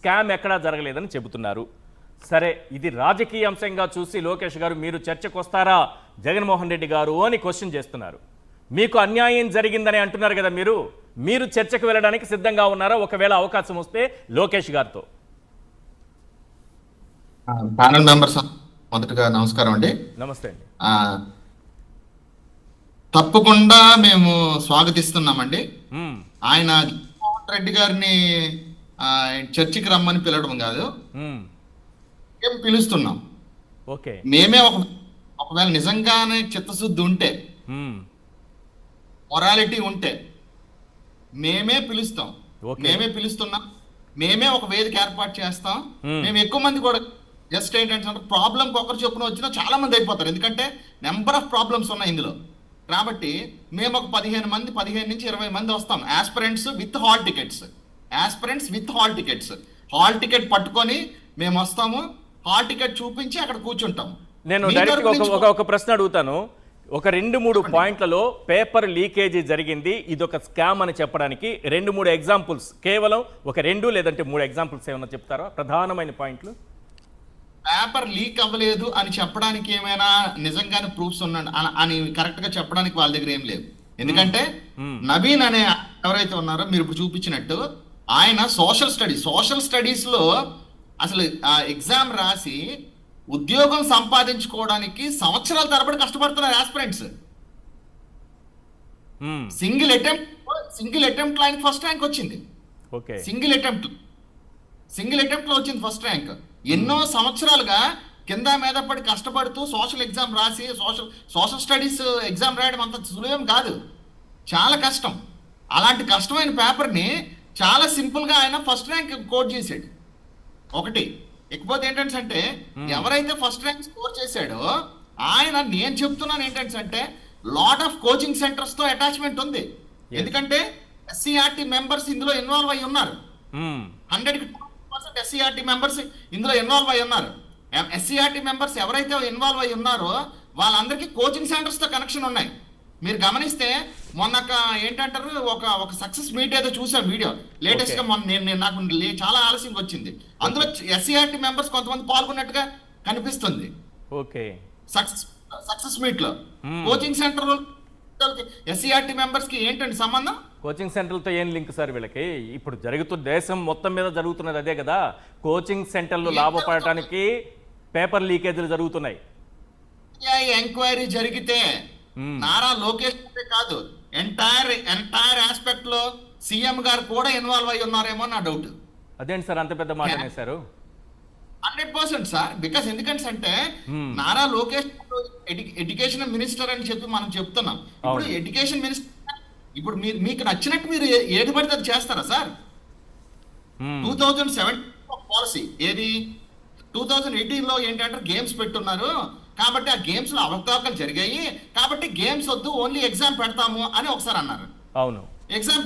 Scam ఎక్కడా జరగలేదని చెబుతున్నారు. సరే, ఇది రాజకీయ అంశంగా చూసి లోకేష్ గారు మీరు చర్చకు వస్తారా జగన్మోహన్ రెడ్డి గారు అని క్వశ్చన్ చేస్తున్నారు. మీకు అన్యాయం జరిగిందని అంటున్నారు కదా, మీరు చర్చకు వెళ్ళడానికి సిద్ధంగా ఉన్నారా ఒకవేళ అవకాశం వస్తే లోకేష్ గారితో? ప్యానల్ మెంబర్స్ మొదటగా నమస్కారం అండి. నమస్తే అండి. తప్పకుండా మేము స్వాగతిస్తున్నామండి. ఆయన జగన్మోహన్ రెడ్డి గారిని చర్చికి రమ్మని పిలవడం కాదు, మేము పిలుస్తున్నాం. ఓకే, మేమే ఒకవేళ నిజంగానే చిత్తశుద్ధి ఉంటే, మొరాలిటీ ఉంటే మేమే పిలుస్తాం. మేమే పిలుస్తున్నాం, మేమే ఒక వేదిక ఏర్పాటు చేస్తాం. మేము ఎక్కువ మంది కూడా జస్ట్ ఏంటంటే ప్రాబ్లం ఒకరు చొప్పున వచ్చినా చాలా మంది అయిపోతారు, ఎందుకంటే నెంబర్ ఆఫ్ ప్రాబ్లమ్స్ ఉన్నాయి ఇందులో. కాబట్టి మేము ఒక 15 నుంచి 20 మంది వస్తాం. Aspirants with hall tickets, hall ticket పట్టుకొని మేము వస్తాము. హాల్ టికెట్ చూపించి అక్కడ కూర్చుంటాం. నేను డైరెక్ట్ ఒక ప్రశ్న అడుగుతాను. ఒక 2-3 పాయింట్లలో పేపర్ లీకేజీ జరిగింది, ఇదొక స్కామ్ అని చెప్పడానికి 2-3 ఎగ్జాంపుల్స్, కేవలం ఒక 2 లేదంటే 3 ఎగ్జాంపుల్స్ ఏమైనా చెప్తారా? ప్రధానమైన పాయింట్లు. పేపర్ లీక్ అవ్వలేదు అని చెప్పడానికి ఏమైనా నిజంగానే ప్రూఫ్స్ ఉన్నాడు అని కరెక్ట్ గా చెప్పడానికి వాళ్ళ దగ్గర ఏం లేవు. ఎందుకంటే నవీన్ అనే ఎవరైతే ఉన్నారో మీరు ఇప్పుడు చూపించినట్టు, ఆయన సోషల్ స్టడీస్ లో అసలు ఎగ్జామ్ రాసి ఉద్యోగం సంపాదించుకోవడానికి సంవత్సరాల తరబడి కష్టపడుతున్నారు ఆస్పిరెంట్స్. సింగిల్ అటెంప్ట్ లో ఆయన ఫస్ట్ ర్యాంక్ వచ్చింది. సింగిల్ అటెంప్ట్ లో వచ్చింది ఫస్ట్ ర్యాంక్. ఎన్నో సంవత్సరాలుగా కింద మీద పడి కష్టపడుతూ సోషల్ ఎగ్జామ్ రాసి సోషల్ స్టడీస్ ఎగ్జామ్ రాయడం అంత సులభం కాదు, చాలా కష్టం. అలాంటి కష్టమైన పేపర్ని చాలా సింపుల్గా ఆయన ఫస్ట్ ర్యాంక్ కోట్ చేశాడు. ఒకటి. ఇకపోతే ఏంటంటే ఎవరైతే ఫస్ట్ ర్యాంక్ స్కోర్ చేశాడో ఆయన, నేను చెప్తున్నాను ఏంటంటే లాట్ ఆఫ్ కోచింగ్ సెంటర్స్ తో అటాచ్మెంట్ ఉంది. ఎందుకంటే ఎస్సీఆర్టీ మెంబర్స్ ఇందులో ఇన్వాల్వ్ అయి ఉన్నారు. 100% ఎస్సీఆర్టీ మెంబర్స్ ఇందులో ఇన్వాల్వ్ అయి ఉన్నారు. ఎస్సీఆర్టీ మెంబర్స్ ఎవరైతే ఇన్వాల్వ్ అయి ఉన్నారో వాళ్ళందరికీ కోచింగ్ సెంటర్స్ తో కనెక్షన్ ఉన్నాయి. మీరు గమనిస్తే మొన్న ఏంటంటారు ఒక సక్సెస్ మీట్ ఏదో చూసాం వీడియో లేటెస్ట్ గా. మొన్న నాకు చాలా ఆలస్యంగా వచ్చింది. అందులో ఎస్సీఆర్టీ మెంబర్స్ కొంతమంది పాల్గొన్నట్టుగా కనిపిస్తుంది. ఓకే, సక్సెస్ మీట్ లో కోచింగ్ సెంటర్ ఎస్సీఆర్టీ మెంబర్స్ కి ఏంటండి సంబంధం? కోచింగ్ సెంటర్లతో ఏం లింక్ సార్ వీళ్ళకి? ఇప్పుడు జరుగుతున్న దేశం మొత్తం మీద జరుగుతున్నది అదే కదా. కోచింగ్ సెంటర్లు లాభపడటానికి పేపర్ లీకేజీలు జరుగుతున్నాయి. ఎంక్వైరీ జరిగితే నారా లోకేష్ కాదు, ఎంటైర్ ఆస్పెక్ట్ లో సీఎం గారు కూడా ఇన్వాల్వ్ అయి ఉన్నారేమో నా డౌట్. అదేంటి సార్ అంత పెద్ద మాట అనేసారు? 100% సార్. బికాస్ ఎందుకంటే నారా లోకేష్ ఎడ్యుకేషన్ మినిస్టర్ అని చెప్పి మనం చెప్తున్నాం. ఇప్పుడు ఎడ్యుకేషన్ మినిస్టర్ ఇప్పుడు మీకు నచ్చినట్టు మీరు ఏది పడితే అది చేస్తారా సార్? 2017 పాలసీ ఏది, 2018 లో ఏంటంటే గేమ్స్ పెట్టున్నారు కాబట్టి ఆ గేమ్స్ లో అవకతవకలు జరిగాయి కాబట్టి గేమ్స్ వద్దు, ఓన్లీ ఎగ్జామ్ పెడతాము అని ఒకసారి అన్నారు. అవును, ఎగ్జామ్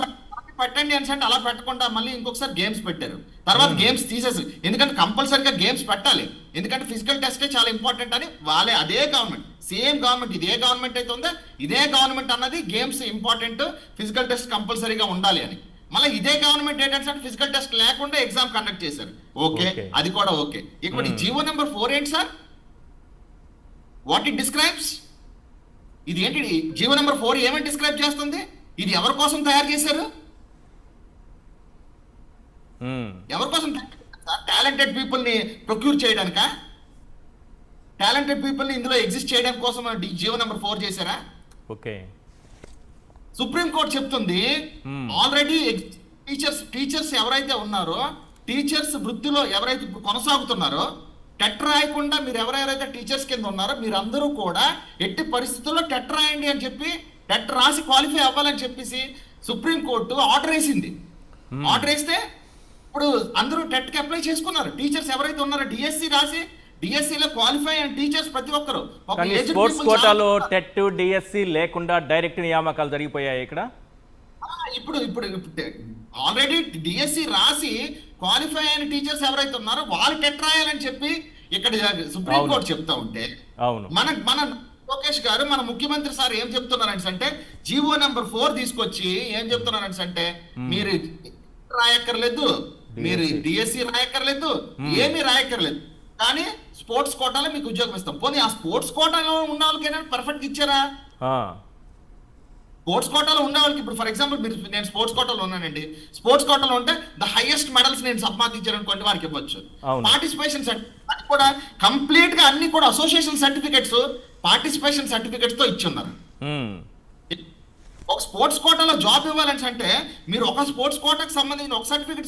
పెట్టండి అని అంటే అలా పెట్టకుండా మళ్ళీ ఇంకొకసారి గేమ్స్ పెట్టారు. తర్వాత గేమ్స్ తీసేసి, ఎందుకంటే కంపల్సరీగా గేమ్స్ పెట్టాలి, ఎందుకంటే ఫిజికల్ టెస్టే చాలా ఇంపార్టెంట్ అని వాళ్ళే అదే గవర్నమెంట్, సేమ్ గవర్నమెంట్, ఇదే గవర్నమెంట్ అయితే ఉందో ఇదే గవర్నమెంట్ అన్నది గేమ్స్ ఇంపార్టెంట్, ఫిజికల్ టెస్ట్ కంపల్సరీగా ఉండాలి అని. మళ్ళీ ఇదే గవర్నమెంట్ ఏంటంటే ఫిజికల్ టెస్ట్ లేకుండా ఎగ్జామ్ కండక్ట్ చేశారు. ఓకే, అది కూడా ఓకే. ఇప్పుడు జీవో నెంబర్ 4 ఏంటి సార్? What it describes? ఇది ఏంటి జీవో నెంబర్ 4 ఏమని డిస్క్రైబ్ చేస్తుంది? ఇది ఎవరి కోసం తయారు చేశారు? ఎవరి కోసం? టాలెంటెడ్ పీపుల్ ని ప్రొక్యూర్ చేయడానికా? టాలెంటెడ్ పీపుల్ ని ఇందులో ఎగ్జిస్ట్ చేయడం కోసం జీవో నెంబర్ 4 చేశారా? ఓకే. సుప్రీం కోర్టు చెప్తుంది ఆల్రెడీ టీచర్స్ ఎవరైతే ఉన్నారో, టీచర్స్ వృత్తిలో ఎవరైతే కొనసాగుతున్నారో, టెట్ రాయకుండా మీరు ఎవరెవరైతే టీచర్స్ కింద ఉన్నారో మీరందరూ కూడా ఎట్టి పరిస్థితుల్లో టెట్ రాయండి అని చెప్పి, టెట్ రాసి క్వాలిఫై అవ్వాలని చెప్పేసి సుప్రీం కోర్టు ఆర్డర్ వేసింది. ఆర్డర్ వేస్తే ఇప్పుడు అందరూ టెట్ కి అప్లై చేసుకున్నారు. టీచర్స్ ఎవరైతే ఉన్నారో డిఎస్సి రాసి డిఎస్సిలో క్వాలిఫై అయిన టీచర్స్ ప్రతి ఒక్కరు. స్పోర్ట్స్ కోటాలో టెట్ డిఎస్సి లేకుండా డైరెక్ట్ నియామకాలు జరిగిపోయాయి ఇక్కడ. ఇప్పుడు ఆల్రెడీ డిఎస్సి రాసి క్వాలిఫై అయిన టీచర్స్ ఎవరైతే ఉన్నారో వాళ్ళు టెట్ రాయాలని చెప్పి ఇక్కడ సుప్రీం కోర్టు చెప్తా ఉంటే, మన లోకేష్ గారు మన ముఖ్యమంత్రి సార్ ఏం చెప్తున్నారంటే జీవో నెంబర్ 4 తీసుకొచ్చి ఏం చెప్తున్నారంటే మీరు రాయక్కర్లేదు, మీరు డిఎస్సి రాయక్కర్లేదు, ఏమీ రాయక్కర్లేదు, కానీ స్పోర్ట్స్ కోటాలో మీకు ఉద్యోగం ఇస్తాం. పోనీ ఆ స్పోర్ట్స్ కోటాలో ఉన్న వాళ్ళకైనా పర్ఫెక్ట్ ఇచ్చారా? స్పోర్ట్స్ కోటాలో ఉన్న వాళ్ళకి ఇప్పుడు ఫర్ ఎగ్జాంపుల్ నేను స్పోర్ట్స్ కోటాలో ఉన్నానండి, స్పోర్ట్స్ కోటాలో ఉంటే ద హైయెస్ట్ మెడల్స్ నేను సంపాదించాను అనుకోండి, వారికి ఇవ్వచ్చు. పార్టిసిపేషన్ అది కూడా కంప్లీట్ గా అన్ని కూడా అసోసియేషన్ సర్టిఫికెట్స్, పార్టిసిపేషన్ సర్టిఫికెట్స్ తో ఇచ్చి ఉన్నారు. ఒక స్పోర్ట్స్ కోటాలో జాబ్ ఇవ్వాలని అంటే మీరు ఒక స్పోర్ట్స్ కోటాకి సంబంధించిన ఒక సర్టిఫికెట్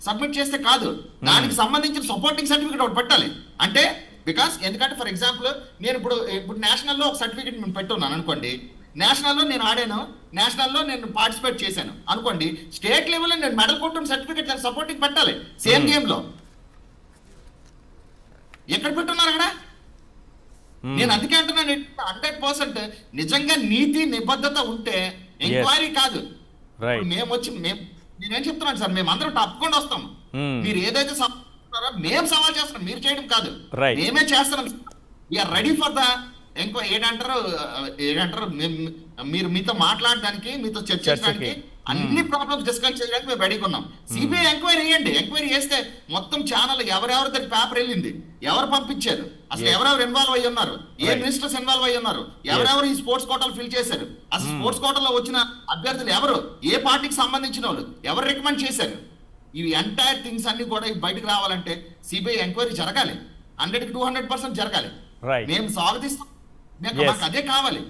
సబ్మిట్ చేస్తే కాదు, దానికి సంబంధించిన సపోర్టింగ్ సర్టిఫికెట్ ఒకటి పెట్టాలి. అంటే బికాస్ ఎందుకంటే ఫర్ ఎగ్జాంపుల్ నేను ఇప్పుడు నేషనల్లో ఒక సర్టిఫికెట్ నేను పెట్టున్నాను అనుకోండి, నేషనల్లో నేను ఆడాను, నేషనల్లో నేను పార్టిసిపేట్ చేశాను అనుకోండి, స్టేట్ లెవెల్లో నేను మెడల్ కొట్టిన సర్టిఫికెట్ దానికి సపోర్టింగ్ పెట్టాలి సేమ్ గేమ్ లో. ఎక్కడ పెట్టున్నారు అక్కడ? నేను అందుకే అంటున్నాను 100% నిజంగా నీతి నిబద్ధత ఉంటే ఎంక్వైరీ కాదు. నేనేం చెప్తున్నాను సార్, మేము అందరం తప్పకుండా వస్తాం. మీరు ఏదైతే సవాల్ మేము సవాల్ చేస్తున్నాం, మీరు చేయడం కాదు, మేమే చేస్తున్నాం. We are ready for the enquiry. ఏదంటారు మీరు మీతో మాట్లాడడానికి, మీతో చర్చించడానికి, అన్ని ప్రాబ్లమ్స్ డిస్కస్ చేయడానికి మేము రెడీగా ఉన్నాం. సిబిఐ ఎంక్వైరీ చేయండి. ఎంక్వైరీ చేస్తే మొత్తం ఛానల్ ఎవరెవరి దగ్గర పేపర్ వెళ్ళింది, ఎవరు పంపించారు, అసలు ఎవరెవరు ఇన్వాల్వ్ అయ్యి ఉన్నారు, ఏ మినిస్టర్స్ ఇన్వాల్వ్ అయ్యి ఉన్నారు, ఎవరెవరు ఈ స్పోర్ట్స్ కోటాలు ఫిల్ చేశారు, అసలు స్పోర్ట్స్ కోటాలో వచ్చిన అభ్యర్థులు ఎవరు, ఏ పార్టీకి సంబంధించిన వాళ్ళు, ఎవరు రికమెండ్ చేశారు, ఇవి ఎంటైర్ థింగ్స్ అన్ని కూడా బయటకు రావాలంటే సిబిఐ ఎంక్వైరీ జరగాలి. 100% జరగాలి. మేము స్వాగతిస్తాం, మాకు అదే కావాలి.